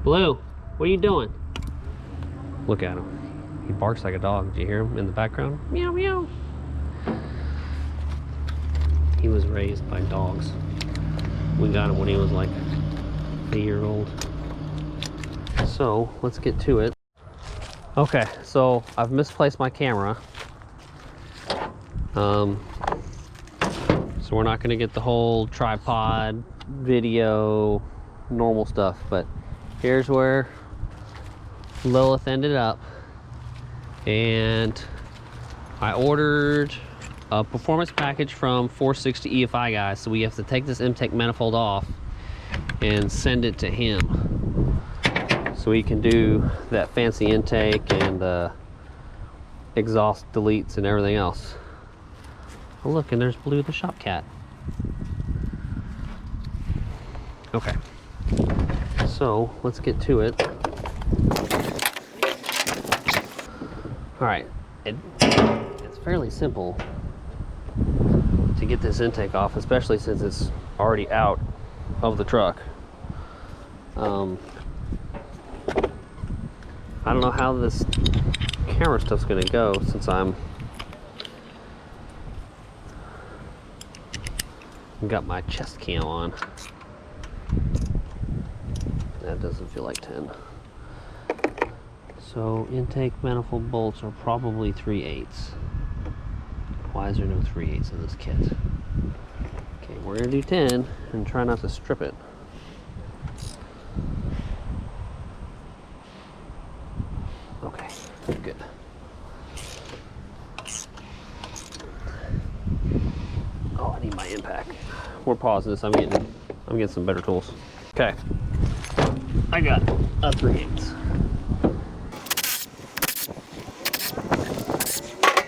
Blue, what are you doing? Look at him. He barks like a dog. Did you hear him in the background? Meow, meow. He was raised by dogs. We got him when he was like a year old. So let's get to it. Okay, so I've misplaced my camera. So we're not gonna get the whole tripod, video, normal stuff, but here's where Lilith ended up. And I ordered a performance package from 460 EFI guys, so we have to take this intake manifold off and send it to him so he can do that fancy intake and the exhaust deletes and everything else. Oh look, and there's Blue the shop cat. Okay, so let's get to it. All right, it's fairly simple to get this intake off, especially since it's already out of the truck. I don't know how this camera stuff's gonna go since I'm got my chest cam on. That doesn't feel like 10. So intake manifold bolts are probably 3/8. Why is there no 3/8 in this kit? Okay, we're gonna do 10 and try not to strip it. Okay, good. Oh, I need my impact. We're pausing this. I'm getting some better tools. Okay, I got a 3/8.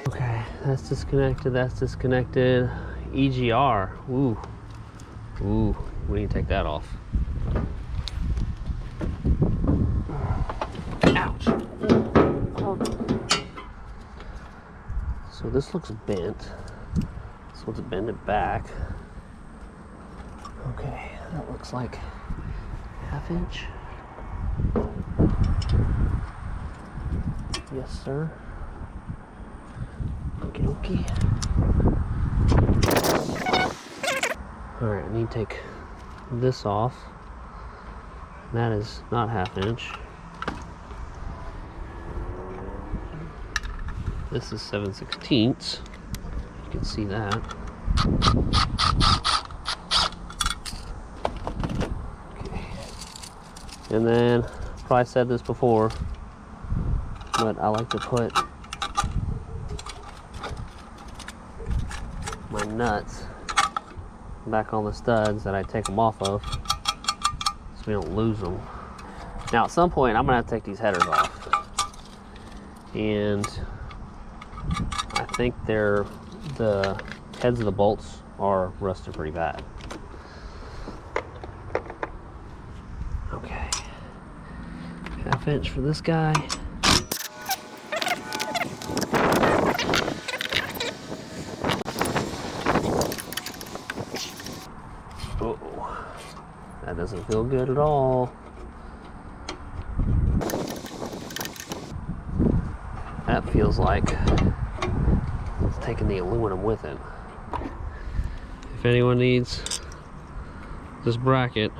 Okay, that's disconnected. That's disconnected. EGR. Ooh, ooh. We need to take that off. Ouch. So this looks bent. So let's bend it back. Okay, that looks like 1/2 inch. Yes, sir. Okie dokie. Alright, I need to take this off. That is not 1/2 inch. This is 7/16. You can see that. Okay. And then, probably said this before, but I like to put my nuts back on the studs that I take them off of so we don't lose them. Now at some point I'm gonna have to take these headers off, and I think the heads of the bolts are rusted pretty bad. Okay, 1/2 inch for this guy. Oh, that doesn't feel good at all. That feels like it's taking the aluminum with it. If anyone needs this bracket,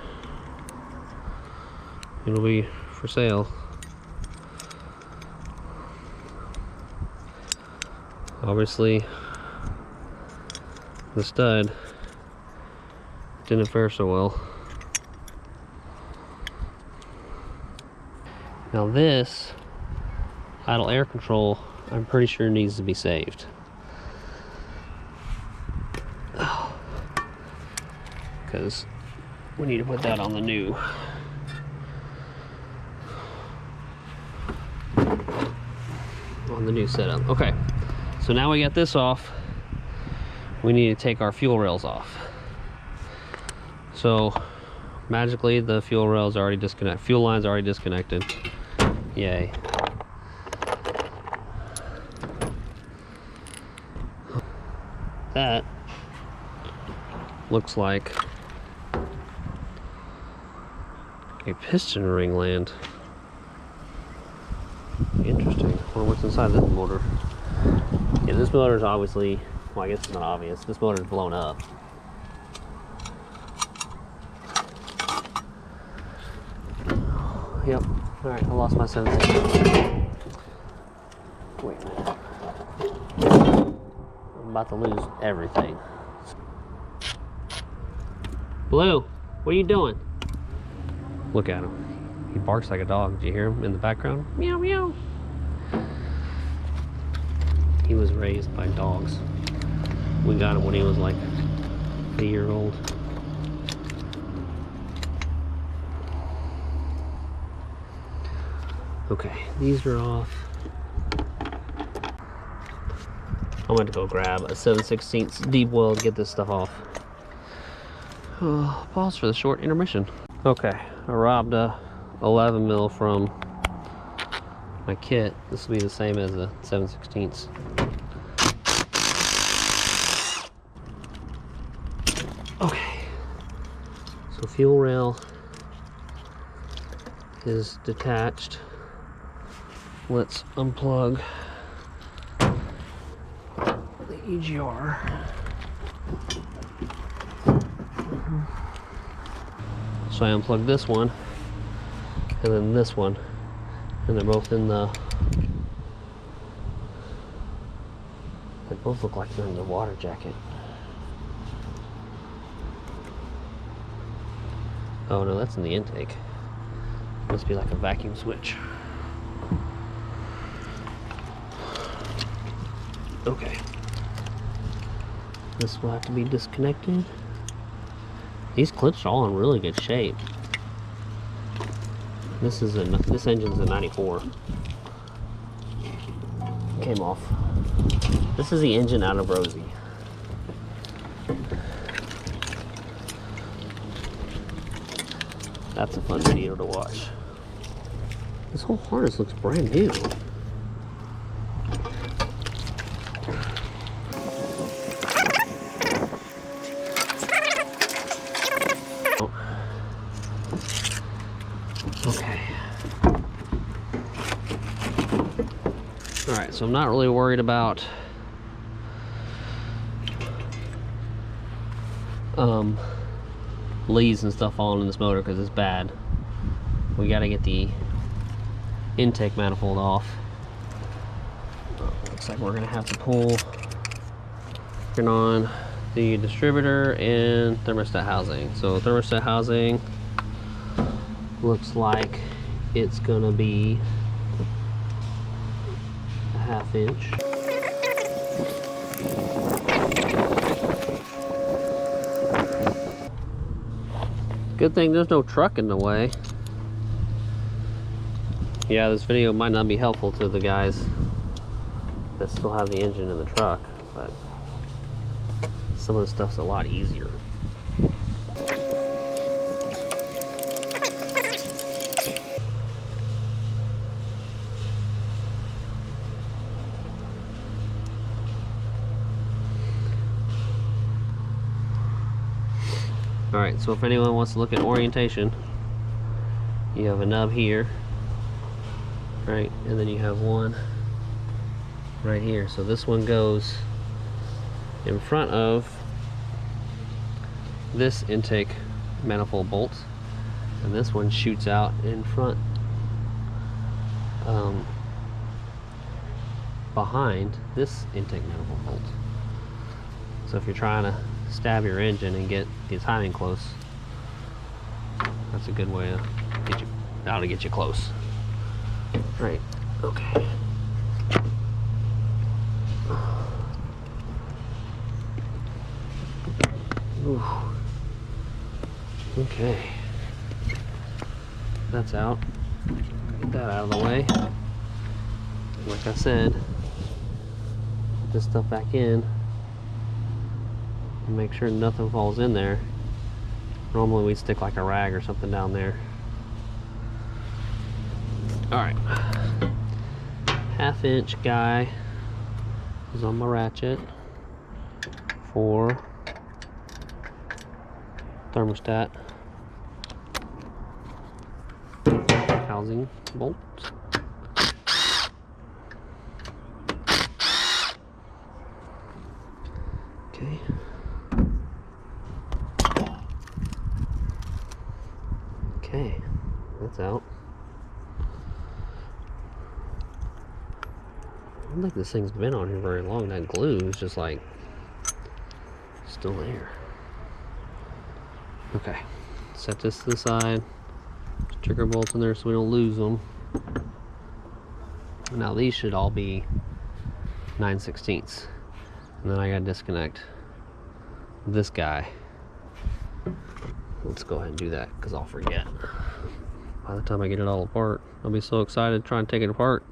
it'll be for sale. Obviously, the stud didn't fare so well. Now this idle air control, I'm pretty sure needs to be saved. Because we need to put that on the new setup. Okay, so now we got this off, we need to take our fuel rails off. So magically the fuel rails are already disconnected, fuel lines are already disconnected. Yay. That looks like A piston ring land. Interesting. I wonder what's inside this motor. Yeah, this motor is obviously, well, I guess it's not obvious. This motor is blown up. Yep. Alright, I lost my sense. Wait a minute. I'm about to lose everything. Blue, what are you doing? Look at him. He barks like a dog. Did you hear him in the background? Meow, meow. He was raised by dogs. We got him when he was like a year old. Okay, these are off. I'm going to go grab a 7/16 deep well to get this stuff off. Pause for the short intermission. Okay, I robbed a 11 mil from my kit. This will be the same as the 7/16. Okay, so fuel rail is detached. Let's unplug the EGR. So I unplugged this one and then this one, and they're both in the, they both look like they're in the water jacket. Oh no, that's in the intake. Must be like a vacuum switch. Okay. This will have to be disconnected. These clips are all in really good shape. This engine's a 94. Came off. This is the engine out of Rosey. That's a fun video to watch. This whole harness looks brand new. Okay. Alright, so I'm not really worried about leads and stuff falling in this motor because it's bad. We got to get the intake manifold off. Looks like we're gonna have to turn on the distributor and thermostat housing. So thermostat housing looks like it's gonna be a 1/2 inch. Good thing there's no truck in the way. Yeah, this video might not be helpful to the guys that still have the engine in the truck, but some of the stuff's a lot easier. Alright, so if anyone wants to look at orientation, you have a nub here, right, and then you have one right here. So this one goes in front of this intake manifold bolt, and this one shoots out in front behind this intake manifold bolt. So if you're trying to stab your engine and get the timing close, that's a good way to get you close. Right, okay. Ooh. Okay, that's out. Get that out of the way. Like I said, put this stuff back in and make sure nothing falls in there. Normally we stick like a rag or something down there. Alright, 1/2 inch guy is on my ratchet for thermostat. housing bolt. Okay. Okay, that's out. I don't think this thing's been on here very long. That glue is just like still there. Okay, set this to the side. Trigger bolts in there so we don't lose them. Now these should all be 9/16. And then I gotta disconnect this guy. Let's go ahead and do that because I'll forget. By the time I get it all apart, I'll be so excited trying to take it apart.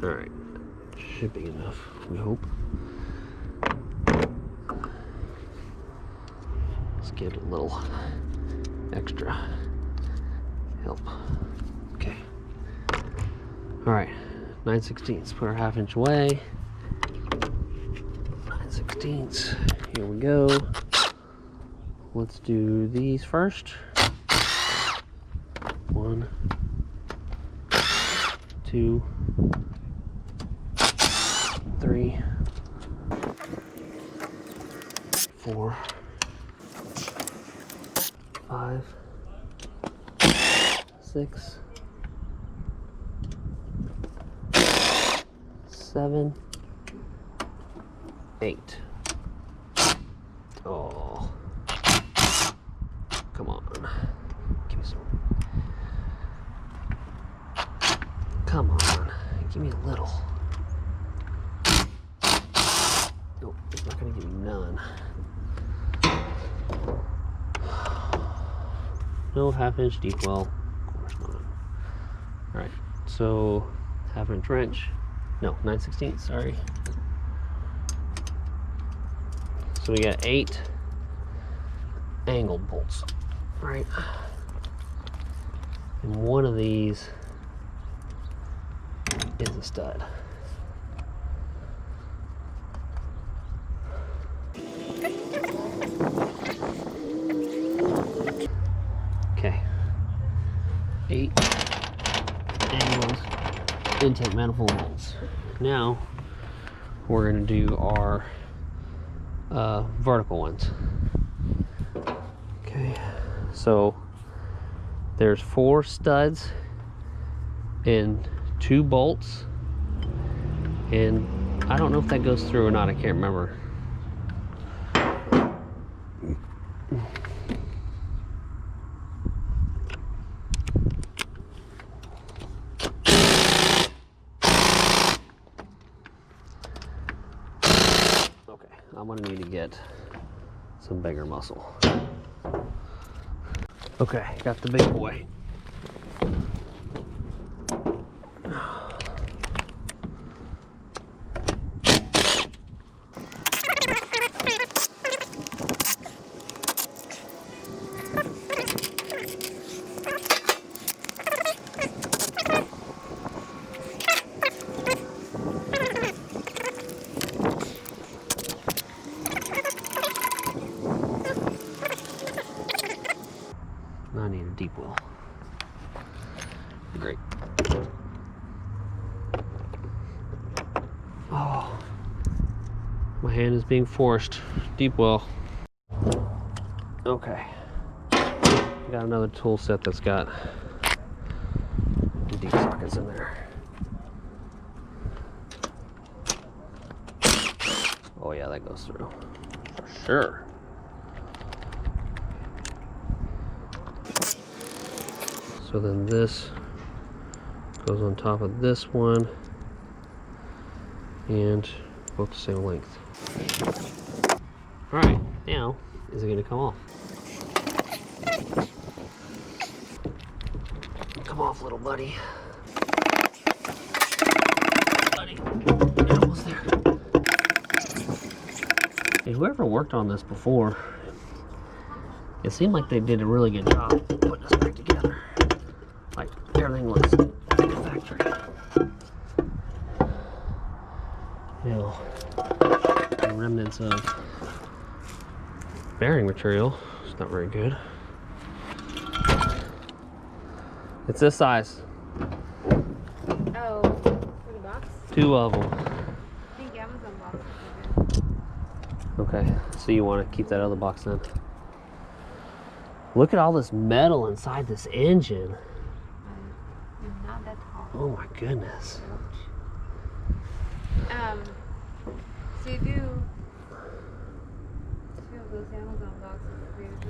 Alright, should be enough, we hope. Let's give it a little extra help. Okay. Alright, 9/16. Put our 1/2 inch away. 9/16. Here we go. Let's do these first. 1, 2, 3, 4, 5, 6, 7, 8. Oh, come on. Give me some. Come on. Give me a little. Nope, it's not going to give me none. No 1/2 inch deep well. Of course not. Alright, so 1/2 inch wrench. No, 9/16, sorry. So we got 8 angled bolts, right? And one of these is a stud. Okay. 8 angled intake manifold bolts. Now we're going to do our vertical ones. Okay, so there's 4 studs and 2 bolts, and I don't know if that goes through or not. I can't remember. I'm gonna need to get some bigger muscle. Okay, got the big boy. I need a deep well. Great. Oh, my hand is being forced. Deep well. Okay. Got another tool set that's got deep sockets in there. Oh yeah, that goes through. For sure. So then this goes on top of this one, and both the same length. All right, now is it gonna come off? Come off, little buddy. Buddy, you're almost there. Hey, whoever worked on this before, it seemed like they did a really good job putting this back together. Like, everything was like a factory. you know, remnants of bearing material. It's not very good. It's this size. Oh, for the box? 2 of them. I think Amazon box is good. Okay, so you want to keep that other box then. Look at all this metal inside this engine. I'm not that tall. Oh my goodness. So you do 2 of those Amazon boxes. They would